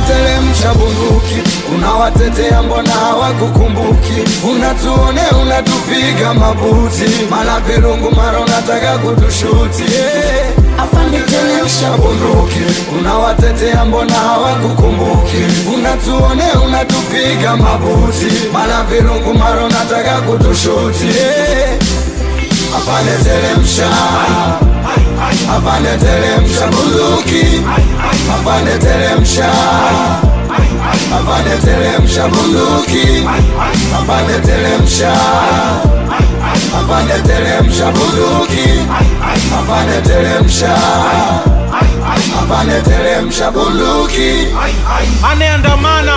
Teremsha bunduki, unawatetea mbona hawakukumbuki? Unatuone unatupiga mabuti, mala virungu mara unataka kutushuti. Afande teremsha bunduki, unawatetea mbona hawakukumbuki? Unatuone unatupiga mabuti, mala virungu mara unataka kutushuti. Afande teremsha, afande teremsha bunduki, afande teremsha, afande teremsha bunduki, afande teremsha, afande teremsha bunduki, afande teremsha, afande teremsha bunduki. Anaandamana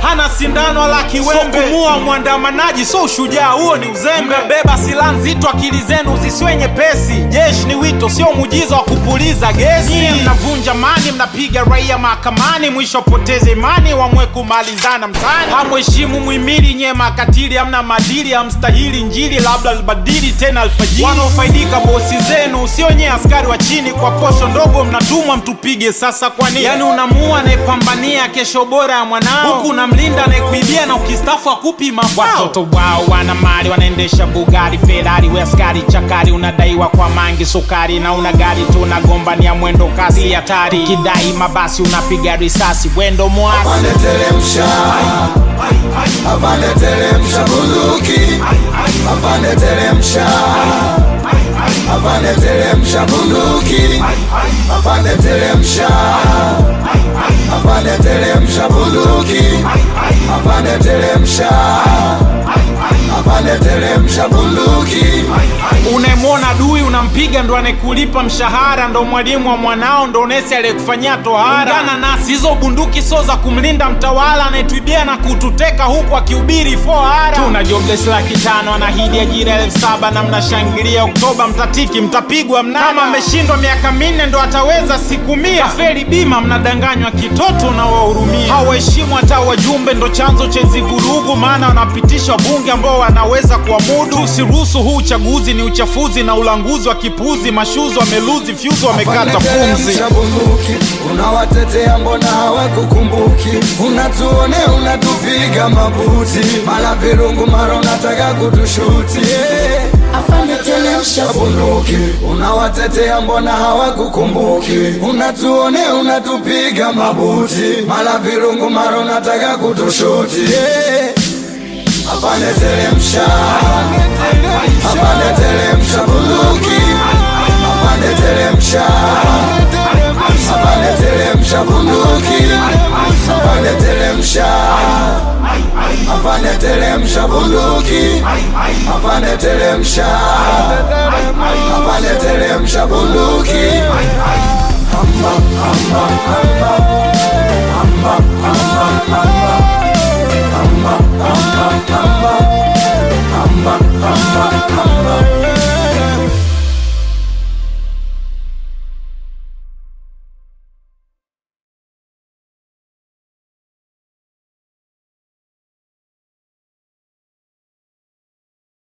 hana sindano la kiwembe, so kumua mwandamanaji so ushujaa, huo ni uzembe. Beba silaha nzito, akili zenu zisiwe nyepesi. Jeshi ni wito, sio muujiza wa kupuliza gesi. Nyie mnavunja amani, mnapiga raia mahakamani, mwisho poteze imani, wamwe kumalizana mtani. Hamheshimu muhimili, nye makatili, hamna madili, hamstahili njili, labda albadili tena alfajiri. Wanaofaidika bosi zenu, sio nye askari wa chini, kwa posho ndogo mnatumwa mtupige. Sasa kwa nini? Yani unamua anayepambania kesho bora ya mwanao, huku mlinda anayekuibia na ukistafu akupi mafao. Watoto wao wana mali, wanaendesha Bugatti, Ferrari, we askari chakari, unadaiwa kwa mangi sukari, na una gari tu unagombania mwendo kasi hatari. Kidai mabasi unapiga risasi, wendo mwasi. Afande teremsha, afande teremsha bunduki, afande teremsha, afande teremsha bunduki, afande teremsha, afande teremsha bunduki, afande teremsha, afande teremsha bunduki. Unemwona adui unampiga, ndo anekulipa mshahara, ndo mwalimu wa mwanao, ndo nesi aliyekufanyia tohara. Ungana nasi, hizo bunduki so za kumlinda mtawala anayetuibia na kututeka huku akihubiri 4R. Tuna jobless 500,000, anahidi ajira 7,000, na mnashangilia Oktoba mtatiki, mtapigwa mnana. Kama ameshindwa miaka 4 ndo ataweza siku 100. Kafeli bima, mnadanganywa kitoto na wahurumia. Hawaheshimu hata wajumbe, ndo chanzo cha hizi vurugu, maana wanapitisha bunge ambao wanaweza kuamudu. Tusiruhusu huu uchaguzi, ni uchafuzi na ulanguzi wa kipuzi. Mashuzi wameluzi, fyuzi wamekata pumzi. Unawatetea mbona hawakukumbuki? Unatuone unatupiga mabuti, mala virungu mara unataka kutushuti. Afande teremsha bunduki, unawatetea mbona hawakukumbuki? Unatuone unatupiga mabuti, mala virungu mara unataka kutushuti. Afande teremsha, afande teremsha bunduki, afande teremsha, afande teremsha bunduki, afande teremsha, afande teremsha bunduki, afande teremsha, afande teremsha bunduki.